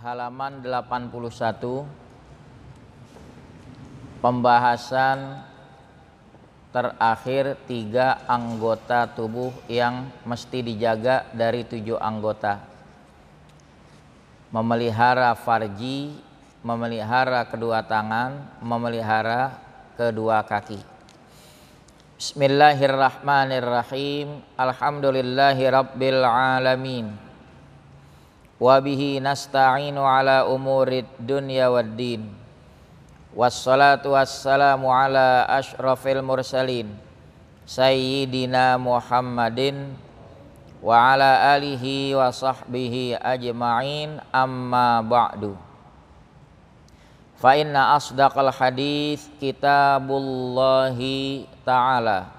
halaman 81, pembahasan terakhir 3 anggota tubuh yang mesti dijaga dari 7 anggota. Memelihara farji, memelihara kedua tangan, memelihara kedua kaki. Bismillahirrahmanirrahim. Alhamdulillahi rabbil alamin. Wabihi nasta'inu ala umurid dunya waddin. Wassalatu wassalamu ala ashrafil mursalin Sayyidina Muhammadin wa ala alihi wa sahbihi ajma'in, amma ba'du. Fa inna asdaqal hadits kitabullahi ta'ala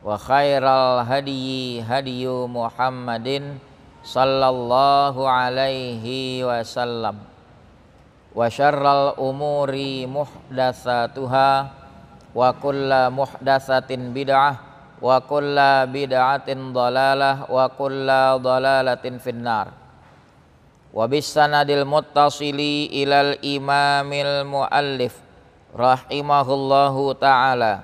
wa khairal hadyi hadyu Muhammadin sallallahu alaihi wasallam wa syarral umuri muhdatsatuha wa kulla muhdatsatin bid'ah wa kulla bid'atin dhalalah wa kulla dhalalatin finnar. Wa bisanadil muttasili ilal imamil muallif rahimahullahu ta'ala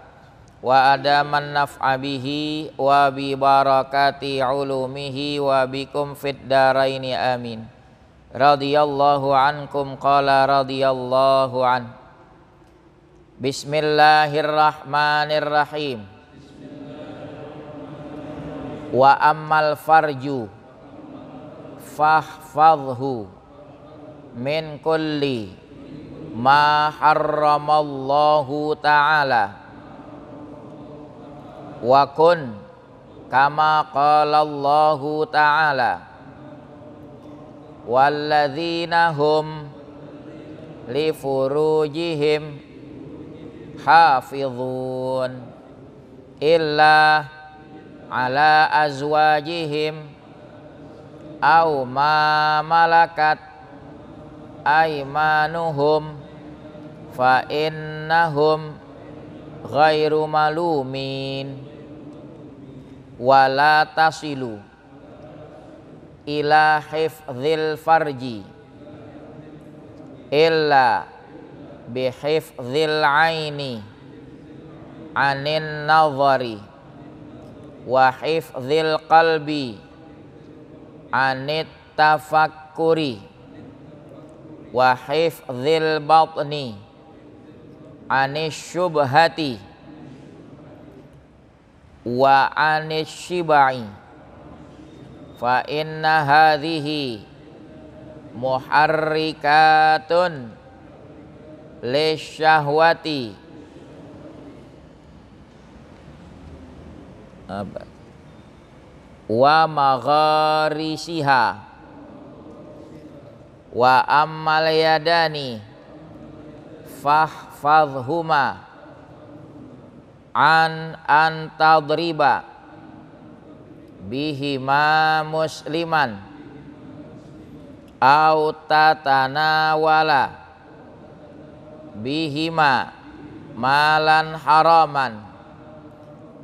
wa adaman naf'a bihi wa bi barakati ulumihi wa bikum fid daraini amin. Radhiyallahu ankum qala radhiyallahu an. Bismillahirrahmanirrahim. Wa ammal farju fahfadhu min kulli ma harramallahu ta'ala wa kun kama qala Allahu ta'ala walladzina hum li furujihim hafizun illa ala azwajihim aw ma malakat aymanuhum fa innahum ghairu malumin wala tasilu ila hifdzil farji illa bihifdzil aini anin nazari wa hifdzil qalbi anit tafakkuri wa hifdzil batni anis syubhati wa anis shibai fa inna hadhihi muharrikatun lisyahwati wa magharisiha wa ammal yadani fahfadhuma an antadriba bihima musliman au tatanawala bihima malan haraman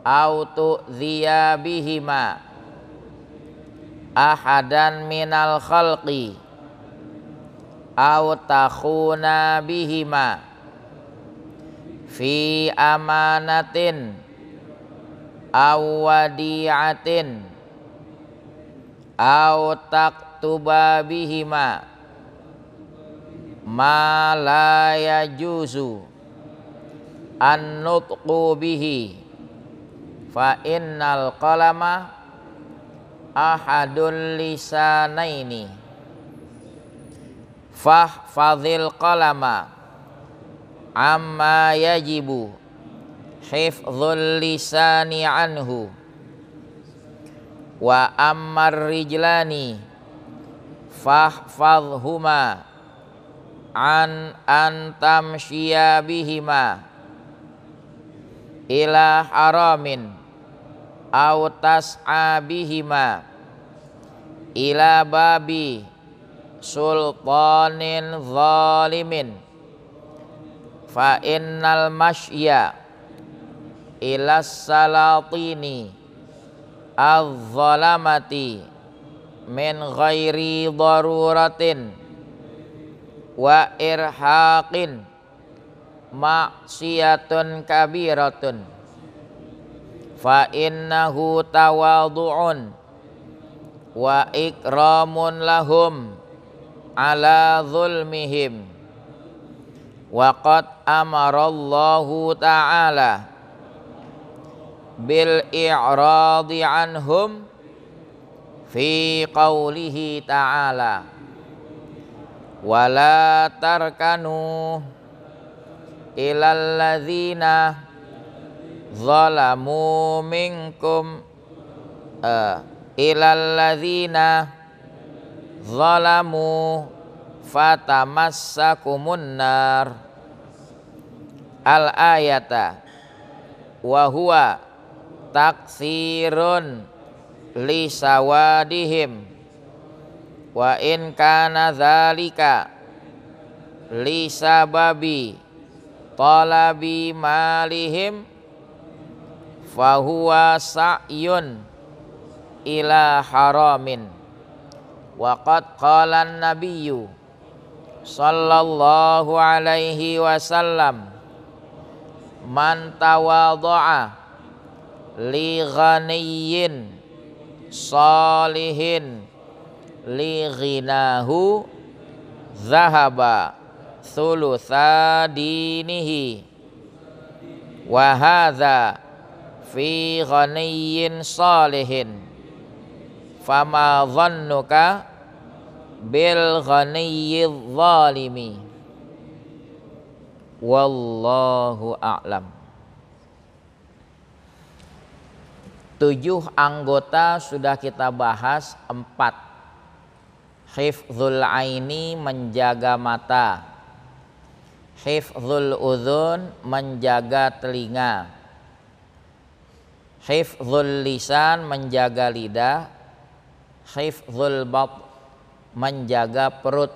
au tu'dhiya bihima ahadan minal khalqi au takhuna bihima fi amanatin au wadi'atin au taktuba bihima ma la yajuzu an nutqu bihi fa innal qalama ahadul lisanaini fahfadhil qalama amma yajibu hifdzul lisani anhu wa ammar rijlani fahfadhuma an tamshiya bihima ila haramin aw tas'a bihima ila babi sultanin zalimin fa innal mashya ila salatini az-zalamati min ghairi daruratin wa irhaqin maksiyatun kabiratun fa innahu tawadhu'un wa ikramun lahum ala zulmihim wa qad amarallahu ta'ala bil i'radi anhum fi qawlihi ta'ala wala tarkanu ilal ladzina zalamu minkum ilal ladzina zalamu fatamassakumun nar al ayata wa huwa taksirun li sawadihim wa in kana dzalika li sababi talabi malihim fahuwa sa'yun ila haramin wa qad qala an-nabiyyu sallallahu alaihi wasallam man tawadha'a li ghaniyyin salihin li ghinahu zahaba thulutsa dinihi wa hadza fi ghaniyyin salihin fama dhannuka bil ghaniyyiz zalimi wallahu a'lam. 7 anggota sudah kita bahas. 4 hifdzul aini menjaga mata, hifdzul udhun menjaga telinga, hifdzul lisan menjaga lidah, hifdzul batn menjaga perut.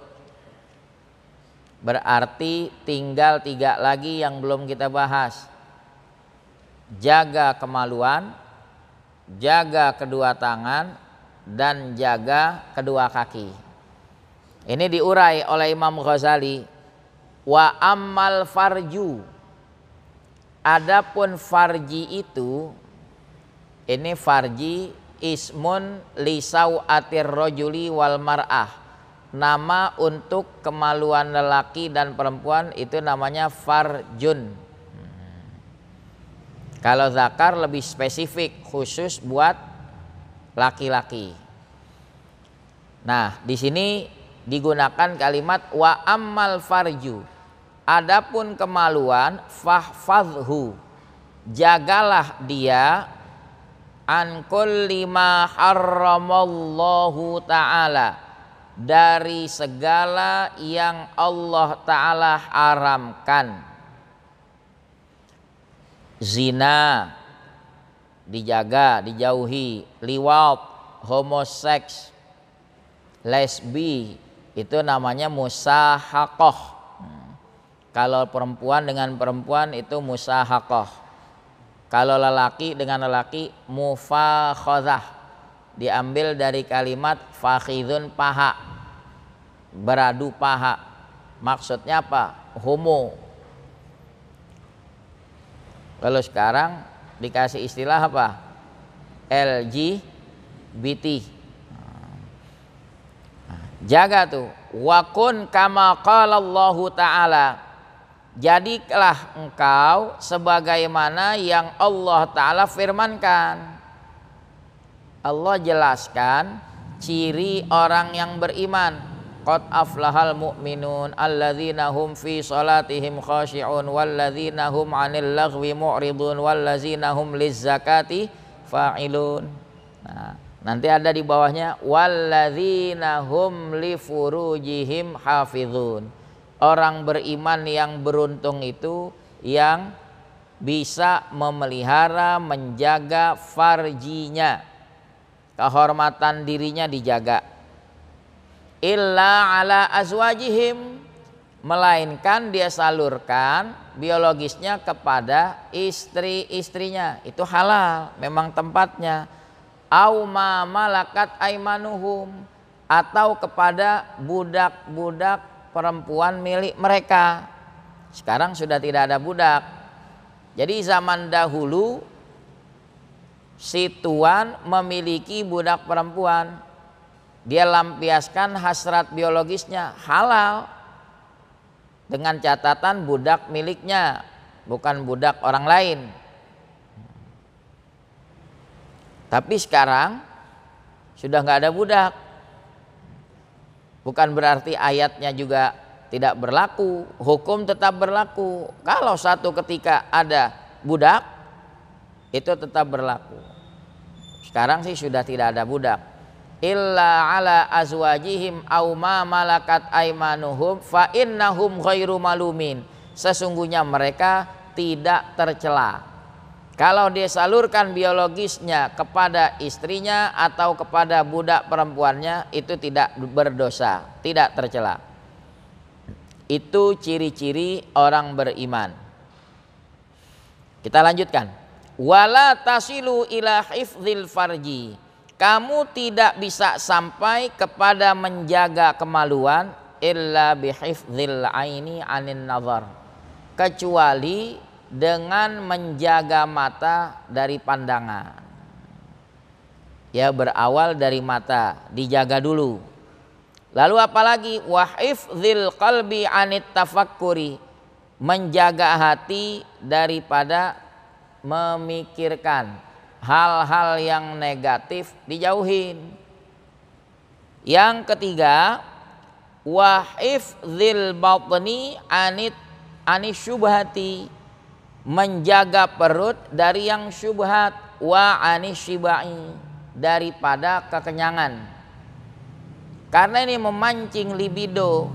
Berarti tinggal 3 lagi yang belum kita bahas. Jaga kemaluan, jaga kedua tangan, dan jaga kedua kaki. Ini diurai oleh Imam Ghazali. Wa ammal farju, adapun farji itu, ini farji ismun lisau'atir rajuli wal mar'ah, nama untuk kemaluan lelaki dan perempuan, itu namanya farjun. Kalau zakar lebih spesifik, khusus buat laki-laki. Nah, di sini digunakan kalimat wa ammal farju, adapun kemaluan, fahfadhu, jagalah dia, an kulli ma harramallahu ta'ala, dari segala yang Allah ta'ala haramkan. Zina dijaga, dijauhi. Liwat, homoseks, lesbi, itu namanya musahaqah. Kalau perempuan dengan perempuan itu musahaqah. Kalau lelaki dengan lelaki mufakhadhah, diambil dari kalimat fakhidun, paha, beradu paha. Maksudnya apa? Homo. Kalau sekarang dikasih istilah apa? LGBT. Jaga tuh. Wa kun kama qala Allah Ta'ala, jadilah engkau sebagaimana yang Allah Ta'ala firmankan. Allah jelaskan ciri orang yang beriman. Qad aflahal mu'minun alladzina hum fi salatihim khashi'un walladzina hum 'anil laghwi mu'ridun walladzina hum lizzakati fa'ilun. Nah, nanti ada di bawahnya walladzina hum li furujihim hafizun. Orang beriman yang beruntung itu yang bisa memelihara, menjaga farjinya, kehormatan dirinya dijaga. Illa ala azwajihim, melainkan dia salurkan biologisnya kepada istri-istrinya, itu halal, memang tempatnya. Au ma malakat aimanuhum, atau kepada budak-budak perempuan milik mereka. Sekarang sudah tidak ada budak. Jadi zaman dahulu si tuan memiliki budak perempuan, dia lampiaskan hasrat biologisnya, halal, dengan catatan budak miliknya, bukan budak orang lain. Tapi sekarang sudah nggak ada budak. Bukan berarti ayatnya juga tidak berlaku, hukum tetap berlaku. Kalau satu ketika ada budak, itu tetap berlaku. Sekarang sih sudah tidak ada budak. Illa ala azwajihim aw ma malakat aimanuhum fa innahum ghairu malumin. Sesungguhnya mereka tidak tercela. Kalau dia salurkan biologisnya kepada istrinya atau kepada budak perempuannya, itu tidak berdosa, tidak tercela. Itu ciri-ciri orang beriman. Kita lanjutkan. Wala tasilu ila hifdzil farji. Kamu tidak bisa sampai kepada menjaga kemaluan illa bihifdzil aini anin nazar. Kecuali dengan menjaga mata dari pandangan. Ya, berawal dari mata, dijaga dulu. Lalu apalagi wahifdzil qalbi anit tafakkuri, menjaga hati daripada memikirkan hal-hal yang negatif, dijauhin. Yang ketiga, wahifdzil batni anis syubhati, menjaga perut dari yang syubhat, wa anis syibai, daripada kekenyangan. Karena ini memancing libido.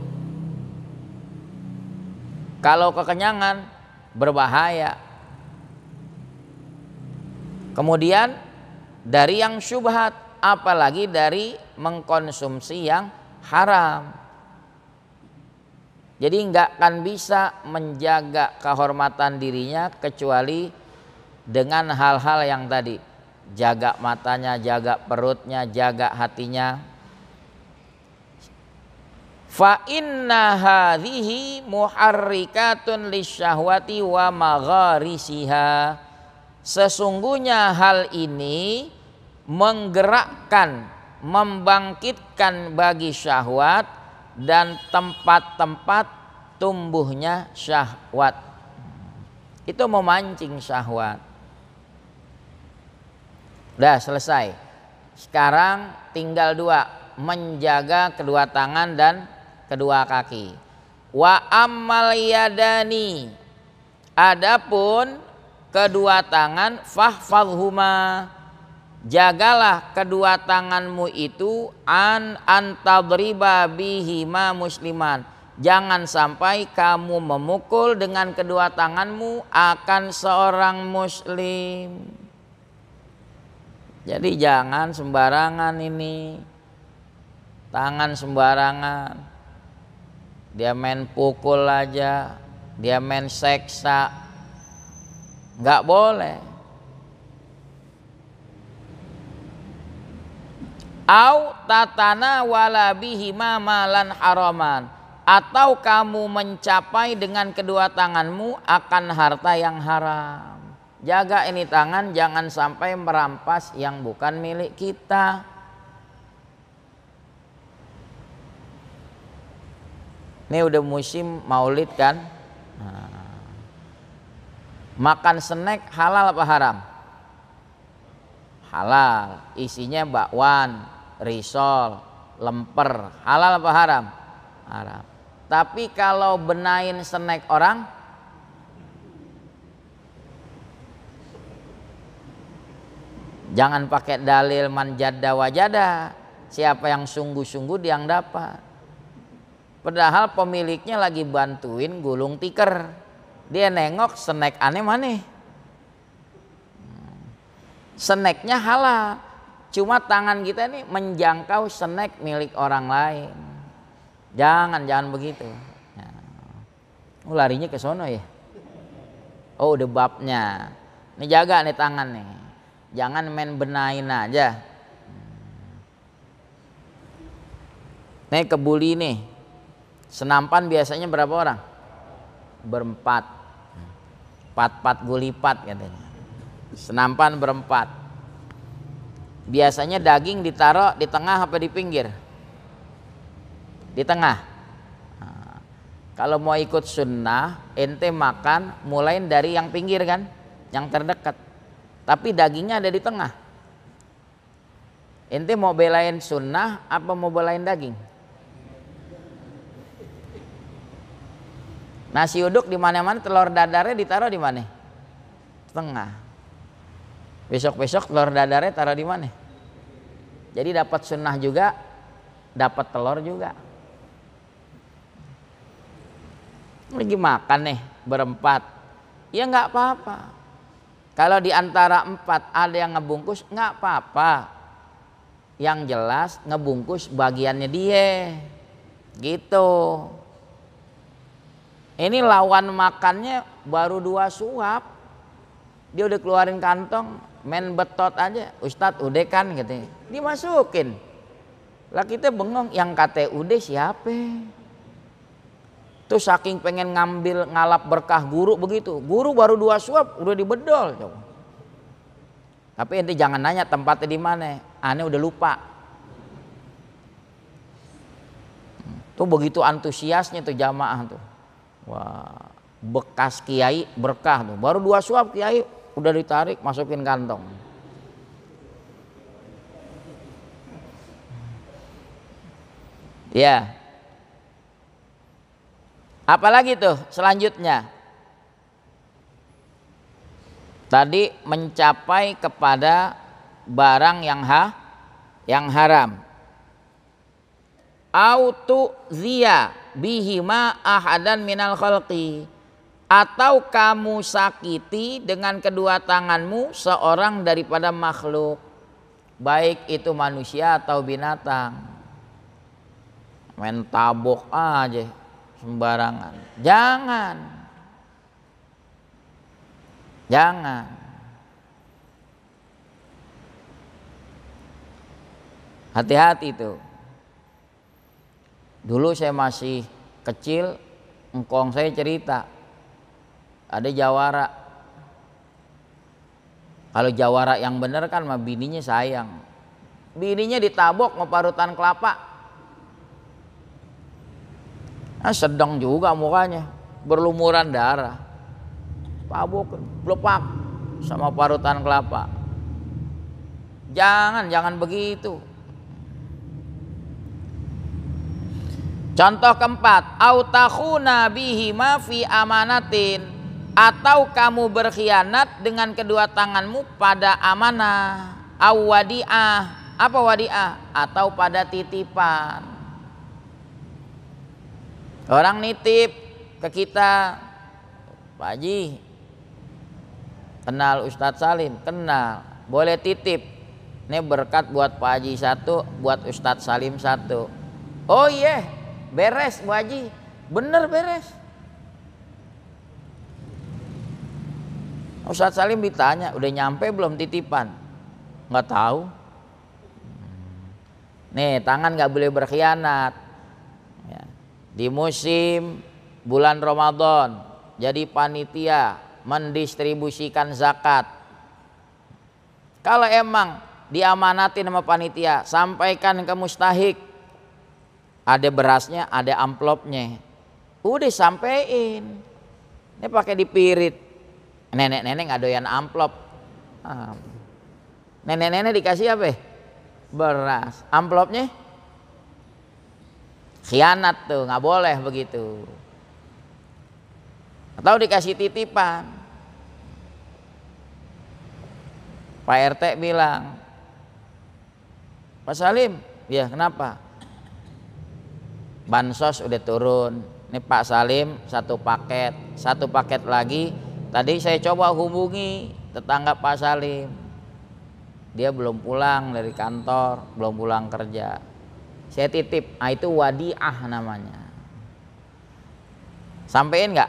Kalau kekenyangan berbahaya. Kemudian dari yang syubhat, apalagi dari mengkonsumsi yang haram. Jadi nggak akan bisa menjaga kehormatan dirinya kecuali dengan hal-hal yang tadi. Jaga matanya, jaga perutnya, jaga hatinya. Fa inna hadhihi muharrikatun lisyahwati wa magharisiha. Sesungguhnya hal ini menggerakkan, membangkitkan bagi syahwat dan tempat-tempat tumbuhnya syahwat. Itu memancing syahwat. Udah selesai. Sekarang tinggal dua, menjaga kedua tangan dan kedua kaki. Wa ammal yadani, adapun kedua tangan, fahfadhuma, jagalah kedua tanganmu itu antadriba bihima musliman. Jangan sampai kamu memukul dengan kedua tanganmu akan seorang muslim. Jadi jangan sembarangan ini, tangan sembarangan. Dia main pukul aja, dia main seksa, nggak boleh. Au tatana wala bihima malan haraman, atau kamu mencapai dengan kedua tanganmu akan harta yang haram. Jaga ini tangan, jangan sampai merampas yang bukan milik kita. Ini udah musim maulid kan. Makan snack halal apa haram? Halal. Isinya bakwan, risol, lemper. Halal apa haram? Haram. Tapi kalau benain snack orang, jangan pakai dalil man jadda wajada. Siapa yang sungguh-sungguh dia yang dapat. Padahal pemiliknya lagi bantuin gulung tikar. Dia nengok snack aneh mana. Snacknya halal. Cuma tangan kita ini menjangkau snack milik orang lain. Jangan begitu. Oh, larinya ke sono ya. Oh, udah babnya. Nih jaga nih tangan nih. Jangan main benain aja. Nih kebuli nih. Senampan biasanya berapa orang? Berempat. Empat gulipat katanya. Senampan berempat. Biasanya daging ditaruh di tengah apa di pinggir? Di tengah. Nah, kalau mau ikut sunnah, ente makan mulai dari yang pinggir kan, yang terdekat. Tapi dagingnya ada di tengah. Ente mau belain sunnah apa mau belain daging? Nasi uduk di mana-mana telur dadarnya ditaruh di mana? Tengah. Besok-besok telur dadarnya taruh di mana? Jadi dapat sunnah juga, dapat telur juga. Lagi makan nih berempat, ya nggak apa-apa. Kalau di antara empat ada yang ngebungkus, nggak apa-apa. Yang jelas ngebungkus bagiannya dia, gitu. Ini lawan makannya baru 2 suap, dia udah keluarin kantong, main betot aja. Ustadz udah kan gitu, dimasukin. Lah kita bengong, yang kata udah siapa? Tuh saking pengen ngalap berkah guru begitu, guru baru 2 suap udah dibedol. Coba. Tapi ente jangan nanya tempatnya di mana, aneh udah lupa. Tuh begitu antusiasnya tuh jamaah tuh. Wah, bekas kiai berkah tuh. Baru 2 suap kiai udah ditarik masukin kantong. Ya. Apalagi tuh selanjutnya? Tadi mencapai kepada barang yang haram. Autu zia bihima ahadan minal khalqi, atau kamu sakiti dengan kedua tanganmu seorang daripada makhluk, baik itu manusia atau binatang. Main tabok aja sembarangan, jangan hati-hati tuh. Dulu saya masih kecil, engkong saya cerita ada jawara. Kalau jawara yang bener kan mah bininya sayang, bininya ditabok sama parutan kelapa. Nah, sedang juga mukanya, berlumuran darah, tabok blepak sama parutan kelapa. Jangan begitu. Contoh keempat, autakhuna bihima fi amanatin, atau kamu berkhianat dengan kedua tanganmu pada amanah, awwadi'ah, apa wadi'ah? Atau pada titipan. Orang nitip ke kita, Pak Haji, kenal Ustadz Salim? Kenal, boleh titip. Ini berkat buat Pak Haji 1, buat Ustadz Salim 1. Oh iya, beres Bu Haji, bener beres. Ustadz Salim ditanya, udah nyampe belum titipan? Nggak tahu. Nih, tangan nggak boleh berkhianat. Ya. Di musim bulan Ramadan, jadi panitia mendistribusikan zakat. Kalau emang diamanatin sama panitia, sampaikan ke mustahik. Ada berasnya, ada amplopnya. Udah sampein. Ini pakai dipirit. Nenek-nenek nggak doyan amplop. Nenek-nenek dikasih apa? Beras. Amplopnya khianat tuh, nggak boleh begitu. Atau dikasih titipan. Pak RT bilang, Pak Salim, ya kenapa? Bansos udah turun. Ini Pak Salim 1 paket lagi. Tadi saya coba hubungi tetangga Pak Salim, dia belum pulang dari kantor, belum pulang kerja. Saya titip, itu wadi'ah namanya. Sampein nggak?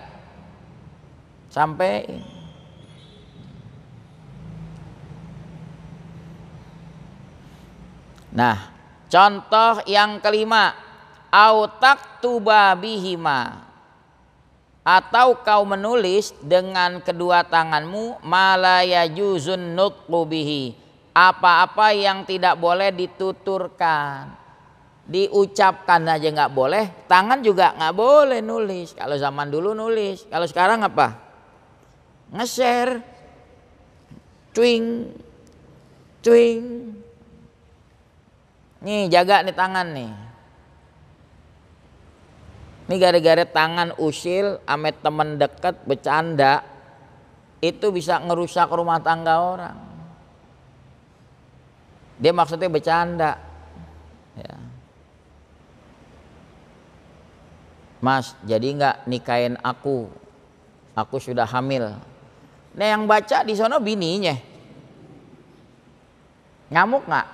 Sampein. Nah, contoh yang kelima, au taktuba bihima, atau kau menulis dengan kedua tanganmu, ma la yajuzun nutqu bihi, apa-apa yang tidak boleh dituturkan, diucapkan aja nggak boleh, tangan juga nggak boleh nulis. Kalau zaman dulu nulis, kalau sekarang apa? Nge-share, cuing, cuing. Nih jaga nih tangan nih. Ini gara-gara tangan usil ame temen deket bercanda, itu bisa ngerusak rumah tangga orang. Dia maksudnya bercanda. Ya. Mas, jadi nggak nikahin aku sudah hamil. Nah yang baca di sono bininya. Ngamuk nggak?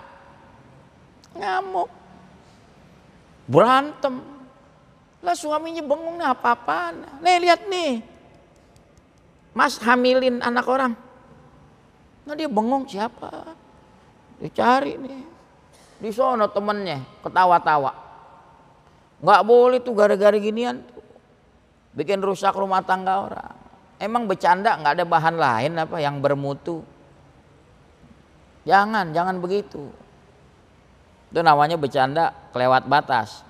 Ngamuk. Berantem. Lah suaminya bengong nih apa-apaan. Nih lihat nih. Mas hamilin anak orang. Nah dia bengong siapa? Dicari nih. Di sono temennya ketawa-tawa. Nggak boleh tuh gara-gara ginian. Bikin rusak rumah tangga orang. Emang bercanda nggak ada bahan lain apa yang bermutu? Jangan begitu. Itu namanya bercanda kelewat batas.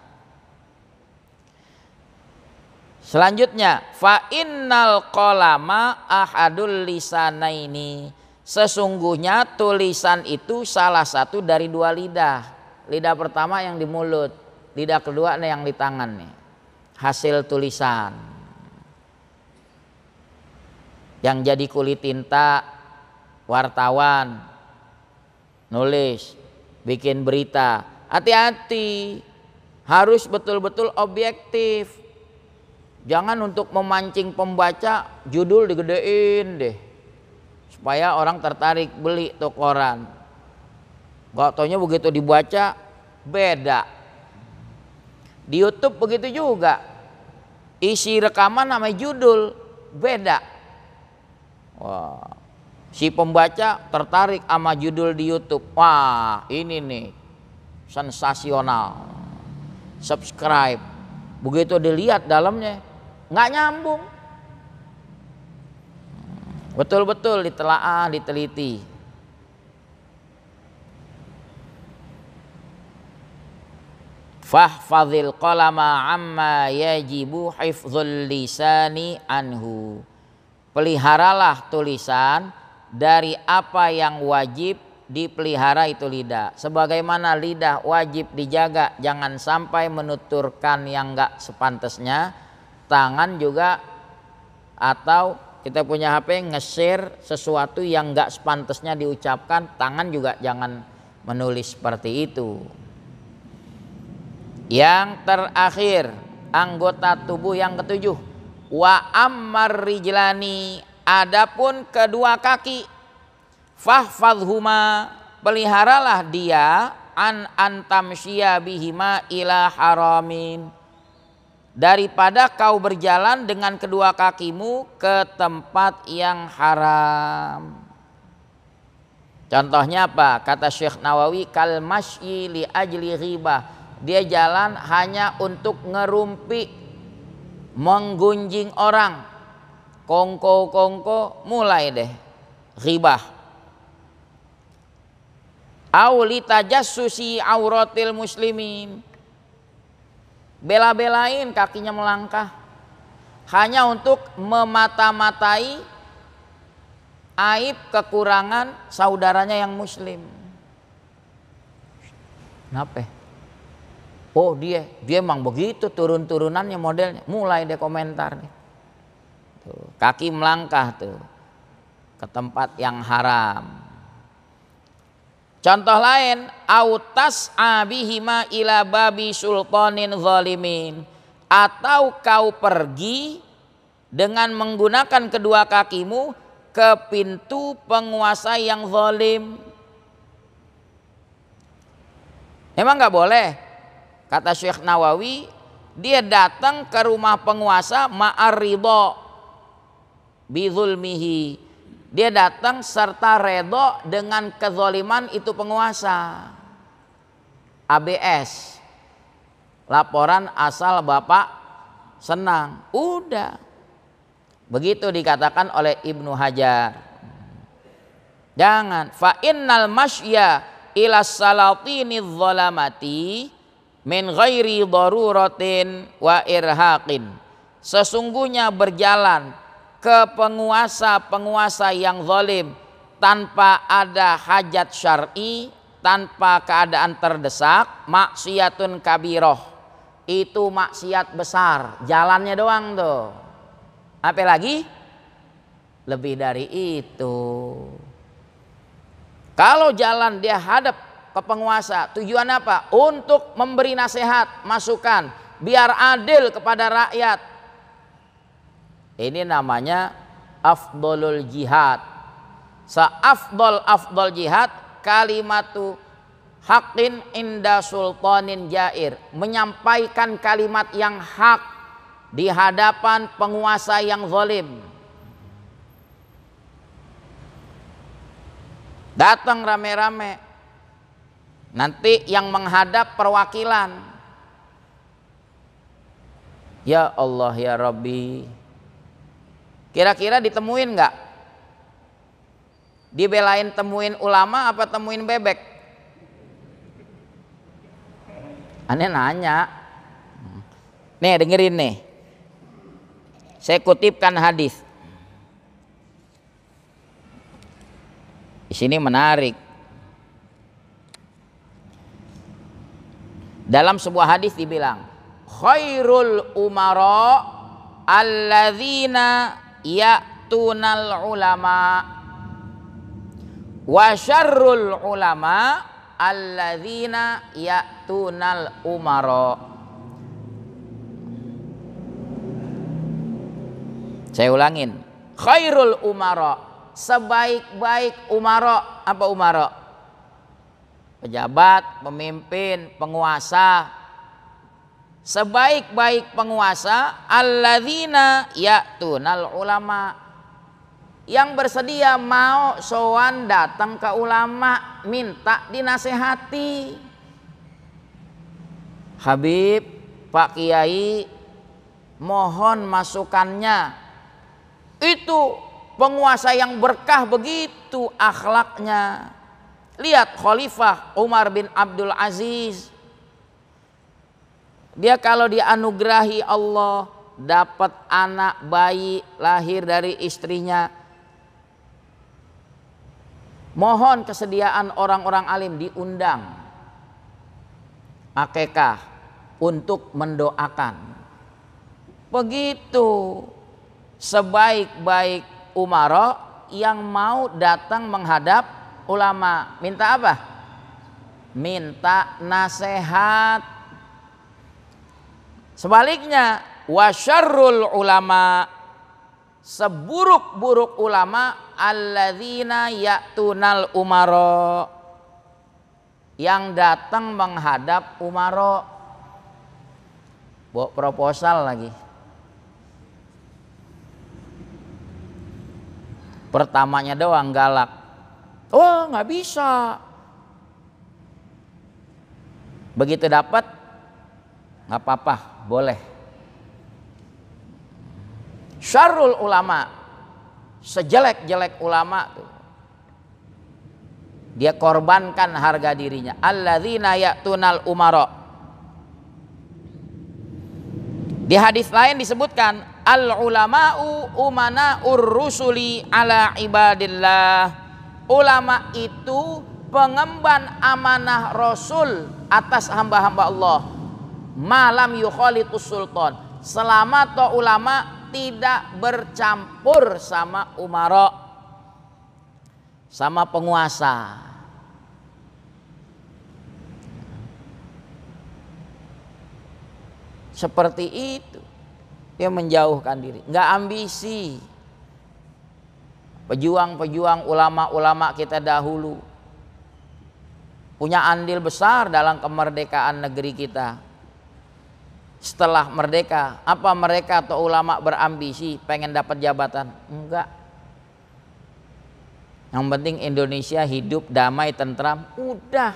Selanjutnya, fa innal qalama ahadul lisanaini. Sesungguhnya tulisan itu salah satu dari dua lidah. Lidah pertama yang di mulut, lidah kedua yang di tangan nih. Hasil tulisan. Yang jadi kulit tinta wartawan, nulis, bikin berita. Hati-hati, harus betul-betul objektif. Jangan untuk memancing pembaca judul digedein deh, supaya orang tertarik beli tuh koran. Gak taunya begitu dibaca beda. Di YouTube begitu juga, isi rekaman sama judul beda. Wah, si pembaca tertarik sama judul di YouTube. Wah ini nih sensasional, subscribe. Begitu dilihat dalamnya nggak nyambung. Betul-betul ditelaah, diteliti. Fahfazil qalama amma yajibu hifdzul lisani anhu. Peliharalah tulisan dari apa yang wajib dipelihara itu lidah. Sebagaimana lidah wajib dijaga jangan sampai menuturkan yang enggak sepantasnya, tangan juga atau kita punya HP nge-share sesuatu yang enggak sepantasnya diucapkan, tangan juga jangan menulis seperti itu. Yang terakhir, anggota tubuh yang ketujuh, wa ammar rijlani, adapun kedua kaki, fahfadhuma, peliharalah dia, an antamsyiya bihima ila haramin, daripada kau berjalan dengan kedua kakimu ke tempat yang haram. Contohnya apa? Kata Syekh Nawawi, kal masyi li ajli ghibah, dia jalan hanya untuk ngerumpi, menggunjing orang, kongko mulai deh ghibah. Au litajassusi auratil muslimin, bela-belain kakinya melangkah hanya untuk memata-matai aib kekurangan saudaranya yang muslim. Kenapa? Oh dia emang begitu turun-turunannya modelnya. Mulai dia komentar nih. Tuh, kaki melangkah tuh ke tempat yang haram. Contoh lain, autas abihima ila babi sultanin zalimin, atau kau pergi dengan menggunakan kedua kakimu ke pintu penguasa yang zalim. Emang nggak boleh? Kata Syekh Nawawi, dia datang ke rumah penguasa ma'ar ridho bizulmihi, dia datang serta redho dengan kezaliman itu penguasa. ABS, laporan asal Bapak senang. Udah. Begitu dikatakan oleh Ibnu Hajar. Jangan. Fa innal masya ila salatini dzalamati min ghairi daruratin wa irhaqin. Sesungguhnya berjalan ke penguasa-penguasa yang zalim tanpa ada hajat syar'i, tanpa keadaan terdesak, maksiatun kabiroh, itu maksiat besar. Jalannya doang tuh. Apa lagi? Lebih dari itu. Kalau jalan dia hadap ke penguasa, tujuan apa? Untuk memberi nasihat, masukan, biar adil kepada rakyat. Ini namanya afdolul jihad. Afdol jihad kalimatu haqqin inda sultanin jair, menyampaikan kalimat yang hak di hadapan penguasa yang zalim. Datang rame-rame, nanti yang menghadap perwakilan. Ya Allah ya Rabbi, kira-kira ditemuin nggak? Dibelain temuin ulama apa temuin bebek? Aneh nanya. Nih dengerin nih, saya kutipkan hadis. Di sini menarik. Dalam sebuah hadis dibilang, khairul umara alladzina ya'tunal ulama wa syarrul ulama alladzina ya'tunal umara. Saya ulangin, khairul umara, sebaik-baik umara. Apa umara? Pejabat, pemimpin, penguasa. Sebaik-baik penguasa alladzina ya'tunal ulama, yang bersedia mau sowan datang ke ulama, minta dinasehati. Habib, Pak Kiai, mohon masukannya. Itu penguasa yang berkah begitu akhlaknya. Lihat Khalifah Umar bin Abdul Aziz. Dia kalau dianugerahi Allah dapat anak bayi lahir dari istrinya, mohon kesediaan orang-orang alim diundang akikah untuk mendoakan. Begitu sebaik-baik umara yang mau datang menghadap ulama, minta apa? Minta nasihat. Sebaliknya, wasyarrul ulama, seburuk-buruk ulama alladzina ya'tunal umara, yang datang menghadap umara. Bawa proposal lagi. Pertamanya doang galak. Oh nggak bisa. Begitu dapat, nggak apa-apa, boleh. Syarrul ulama, sejelek-jelek ulama tuh, dia korbankan harga dirinya. Alladzina ya'tunal umara. Di hadis lain disebutkan, al ulama'u umana'ur rusuli ala ibadillah. Ulama itu pengemban amanah Rasul atas hamba-hamba Allah. Malam yukhalitus sultan, selama to ulama tidak bercampur sama umara, sama penguasa. Seperti itu, dia menjauhkan diri, nggak ambisi. Pejuang-pejuang ulama-ulama kita dahulu punya andil besar dalam kemerdekaan negeri kita. Setelah merdeka, apa mereka atau ulama berambisi pengen dapat jabatan? Enggak. Yang penting Indonesia hidup damai, tentram, udah.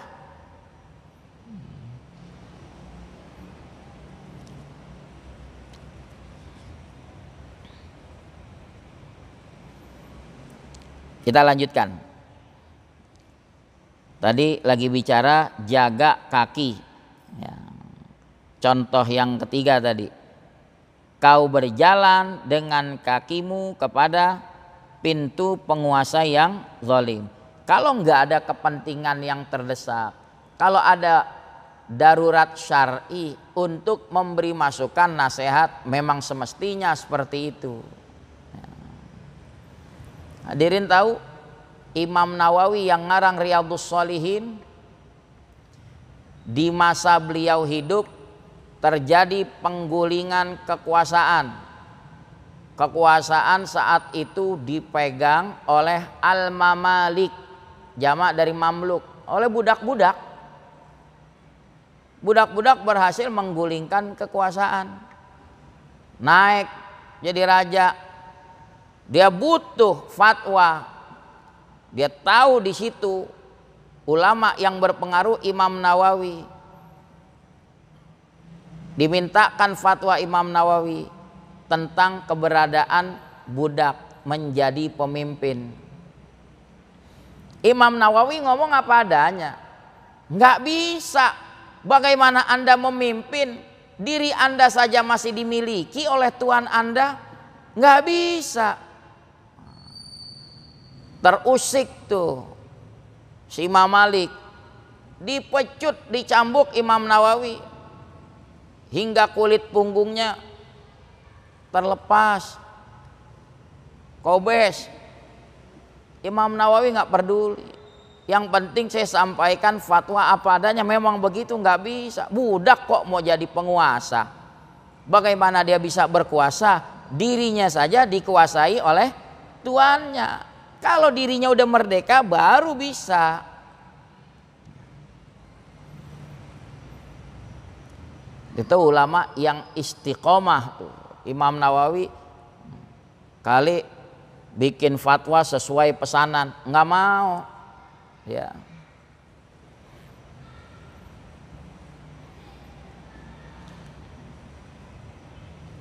Kita lanjutkan. Tadi lagi bicara jaga kaki. Ya. Contoh yang ketiga tadi. Kau berjalan dengan kakimu kepada pintu penguasa yang zalim. Kalau nggak ada kepentingan yang terdesak, kalau ada darurat syar'i untuk memberi masukan nasihat, memang semestinya seperti itu. Hadirin tahu Imam Nawawi yang ngarang Riyadhus Shalihin, di masa beliau hidup terjadi penggulingan kekuasaan. Kekuasaan saat itu dipegang oleh al-mamalik, jamak dari mamluk, oleh budak-budak. Budak-budak berhasil menggulingkan kekuasaan, naik jadi raja. Dia butuh fatwa. Dia tahu di situ ulama yang berpengaruh Imam Nawawi. Dimintakan fatwa Imam Nawawi tentang keberadaan budak menjadi pemimpin. Imam Nawawi ngomong apa adanya. Nggak bisa. Bagaimana Anda memimpin? Diri Anda saja masih dimiliki oleh Tuhan Anda. Nggak bisa. Terusik tuh si Imam Malik, dipecut, dicambuk Imam Nawawi hingga kulit punggungnya terlepas, kobes. Imam Nawawi nggak peduli. Yang penting saya sampaikan fatwa apa adanya. Memang begitu, nggak bisa. Budak kok mau jadi penguasa? Bagaimana dia bisa berkuasa? Dirinya saja dikuasai oleh tuannya. Kalau dirinya udah merdeka baru bisa. Itu ulama yang istiqomah. Imam Nawawi kali bikin fatwa sesuai pesanan, nggak mau. Ya.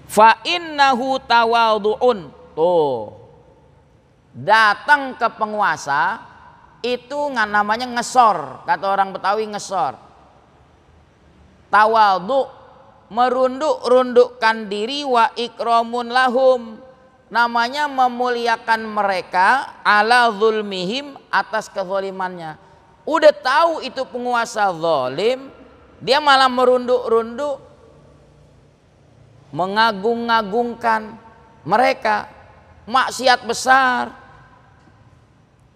Fa innahu tawadhu'un. Tuh. Datang ke penguasa itu namanya ngesor, kata orang Betawi ngesor. Tawadhu, merunduk-rundukkan diri, wa ikramun lahum, namanya memuliakan mereka, ala zulmihim, atas kezalimannya. Udah tahu itu penguasa zalim, dia malah merunduk-runduk, mengagung-agungkan mereka, maksiat besar.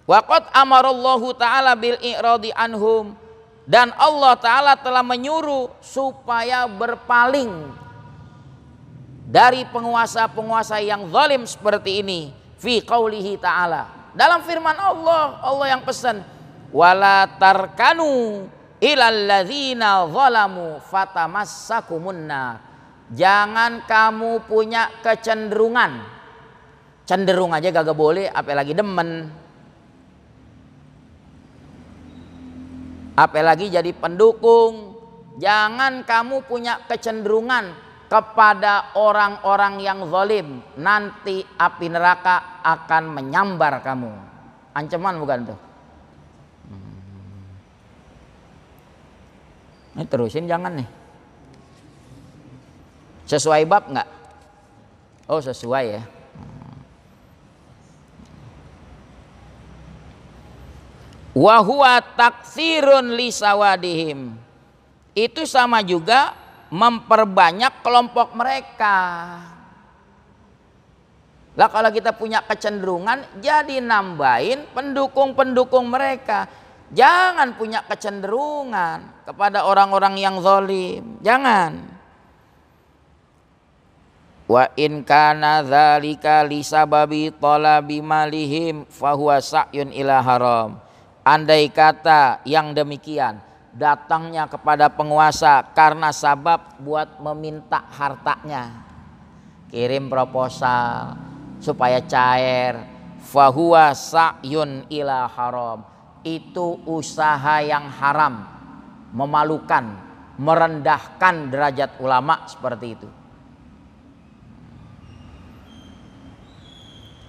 Waqad amarallahu ta'ala bil i'radi anhum, dan Allah Ta'ala telah menyuruh supaya berpaling dari penguasa-penguasa yang zalim seperti ini. Fi qaulihi ta'ala, dalam firman Allah, Allah yang pesan, wala tarkanu ilal ladzina zalamu fatamassakumun nar. Jangan kamu punya kecenderungan, cenderung aja gak boleh, apalagi demen, apalagi jadi pendukung. Jangan kamu punya kecenderungan kepada orang-orang yang zalim, nanti api neraka akan menyambar kamu. Ancaman bukan tuh? Ini terusin jangan nih. Sesuai bab nggak? Oh sesuai ya. Wa huwa taksirun li sawadihim. Itu sama juga memperbanyak kelompok mereka. Lah kalau kita punya kecenderungan, jadi nambahin pendukung-pendukung mereka. Jangan punya kecenderungan kepada orang-orang yang zalim. Jangan. Wa in kana dzalika li sababi talabi malihim fahuwa sa'yun ila haram. Andai kata yang demikian datangnya kepada penguasa karena sabab buat meminta hartanya, kirim proposal supaya cair, fahuwa sa'yun ila haram, itu usaha yang haram, memalukan, merendahkan derajat ulama seperti itu.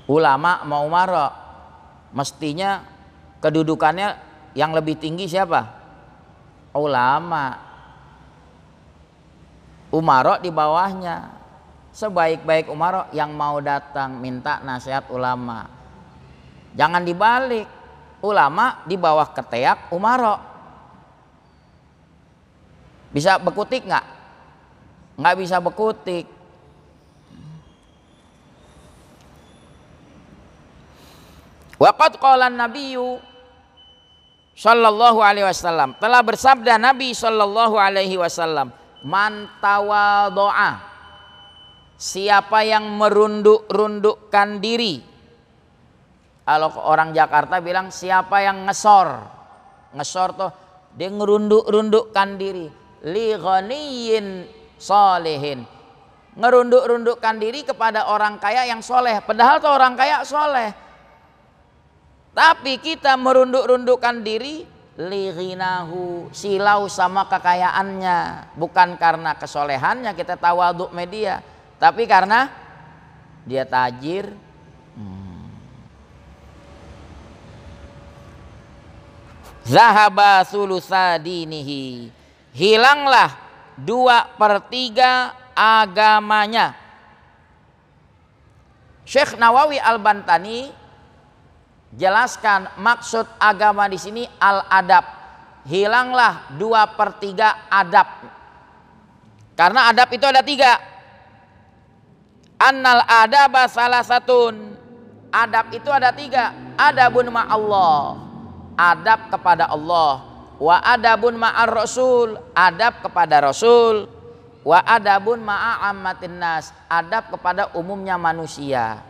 Ulama mau marah, mestinya kedudukannya yang lebih tinggi siapa? Ulama. Umaro di bawahnya. Sebaik-baik umaro yang mau datang minta nasihat ulama. Jangan dibalik. Ulama di bawah keteak umaro. Bisa bekutik nggak? Nggak bisa bekutik. Waqad qala an-nabiyyu sallallahu alaihi wasallam, telah bersabda Nabi sallallahu alaihi wasallam, man tawadha'a, siapa yang merunduk-rundukkan diri. Kalau orang Jakarta bilang siapa yang ngesor. Ngesor tuh dia ngerunduk-rundukkan diri. Li ghaniyyin sholihin, ngerunduk-rundukkan diri kepada orang kaya yang soleh, padahal tuh orang kaya soleh. Tapi kita merunduk-rundukkan diri lighinahu, silau sama kekayaannya, bukan karena kesolehannya kita tawaduk media, tapi karena dia tajir. Zahaba sulusa dinihi, hilanglah 2/3 agamanya. Syekh Nawawi Al-Bantani jelaskan maksud agama di sini al-adab. Hilanglah 2/3 adab. Karena adab itu ada 3. Annal adaba salasatun. Adab itu ada 3. Adabun ma'allah, adab kepada Allah. Wa adabun ma'ar rasul, adab kepada Rasul. Wa adabun ma'ammatin nas, adab kepada umumnya manusia.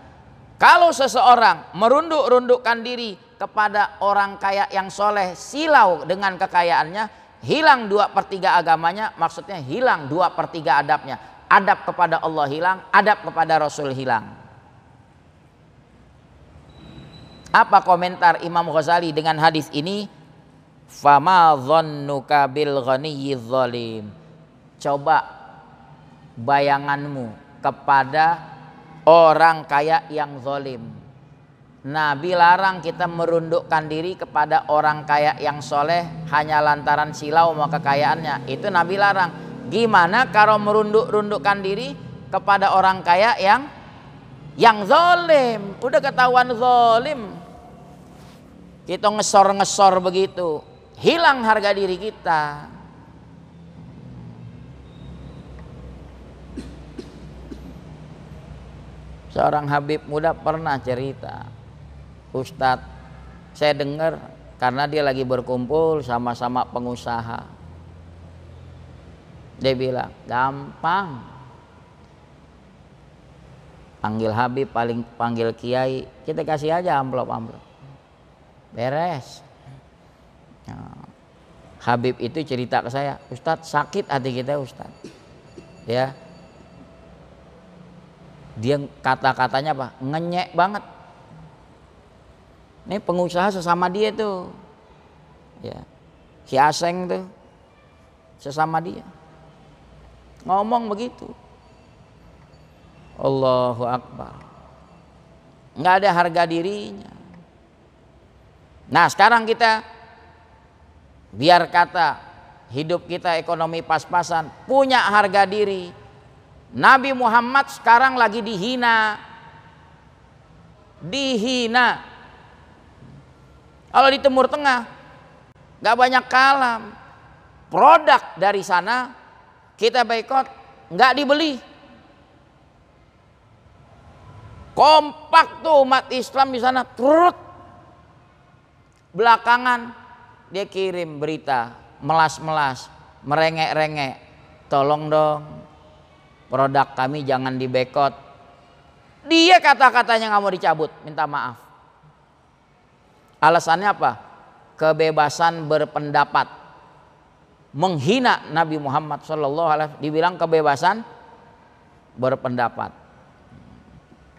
Kalau seseorang merunduk-rundukkan diri kepada orang kaya yang soleh, silau dengan kekayaannya, hilang 2/3 agamanya, maksudnya hilang 2/3 adabnya. Adab kepada Allah hilang, adab kepada Rasul hilang. Apa komentar Imam Ghazali dengan hadis ini? Fama dhannuka bil ghaniyyiz zalim. Coba bayanganmu kepada orang kaya yang zalim. Nabi larang kita merundukkan diri kepada orang kaya yang soleh hanya lantaran silau sama kekayaannya. Itu Nabi larang. Gimana kalau merunduk-rundukkan diri kepada orang kaya yang zalim? Udah ketahuan zalim, kita ngesor-ngesor begitu, hilang harga diri kita. Seorang Habib muda pernah cerita, Ustadz, saya dengar karena dia lagi berkumpul sama-sama pengusaha. Dia bilang, gampang. Panggil Habib, panggil Kiai, kita kasih aja amplop-amplop. Beres. Nah, Habib itu cerita ke saya, Ustadz sakit hati kita Ustadz. Ya. Dia kata-katanya apa? Ngenyek banget. Ini pengusaha sesama dia tuh, ya, si Aseng tuh, sesama dia ngomong begitu. Allahu Akbar. Nggak ada harga dirinya. Nah sekarang kita biar kata hidup kita ekonomi pas-pasan, punya harga diri. Nabi Muhammad sekarang lagi dihina. Kalau di Timur Tengah gak banyak kalam, produk dari sana kita boikot, gak dibeli. Kompak tuh umat Islam di sana. Belakangan dia kirim berita melas-melas, merengek-rengek, tolong dong produk kami jangan dibekot. Dia kata-katanya nggak mau dicabut, minta maaf. Alasannya apa? Kebebasan berpendapat. Menghina Nabi Muhammad SAW, dibilang kebebasan berpendapat.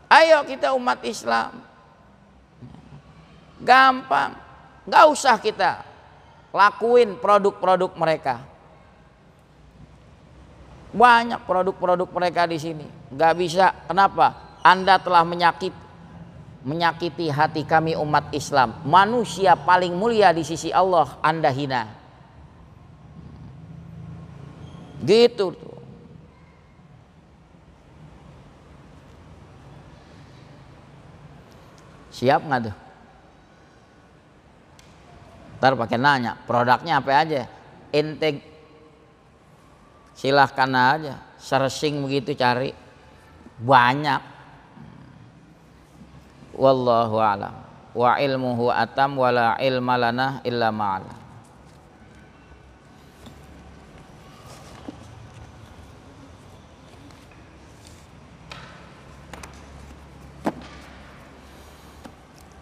Ayo kita umat Islam, gampang, nggak usah kita lakuin produk-produk mereka. Banyak produk-produk mereka di sini, nggak bisa. Kenapa? Anda telah menyakiti hati kami umat Islam, manusia paling mulia di sisi Allah Anda hina. Gitu tuh. Siap nggak tuh? Ntar pakai nanya, produknya apa aja? Ente silahkan aja, searching begitu cari, banyak. Wallahu a'lam. Wa ilmuhu atam wala ilma lana illa ma'ala.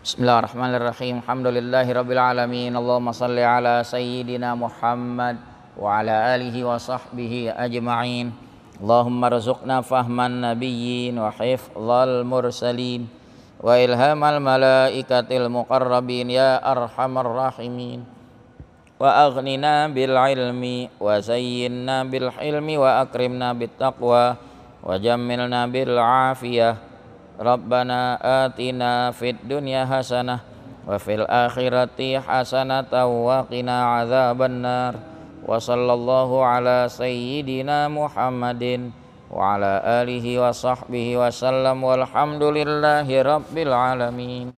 Bismillahirrahmanirrahim. Alhamdulillahirabbil alamin. Allahumma shalli ala sayyidina Muhammad wa ala alihi wa sahbihi ajma'in. Allahumma rzuqna fahman nabiyyin wa hifdzal mursalin wa ilhamal malaikatil muqarrabin ya arhamar rahimin. Wa aghnina bil ilmi wa zayyinna bil hilmi wa akrimna bit taqwa wa jammilna bil afiyah. Rabbana atina fid dunya hasanah wa fil akhirati hasanah wa qina adzabannar. Wa sallallahu ala sayyidina Muhammadin wa ala alihi wa sahbihi wa sallam walhamdulillahi rabbil alamin.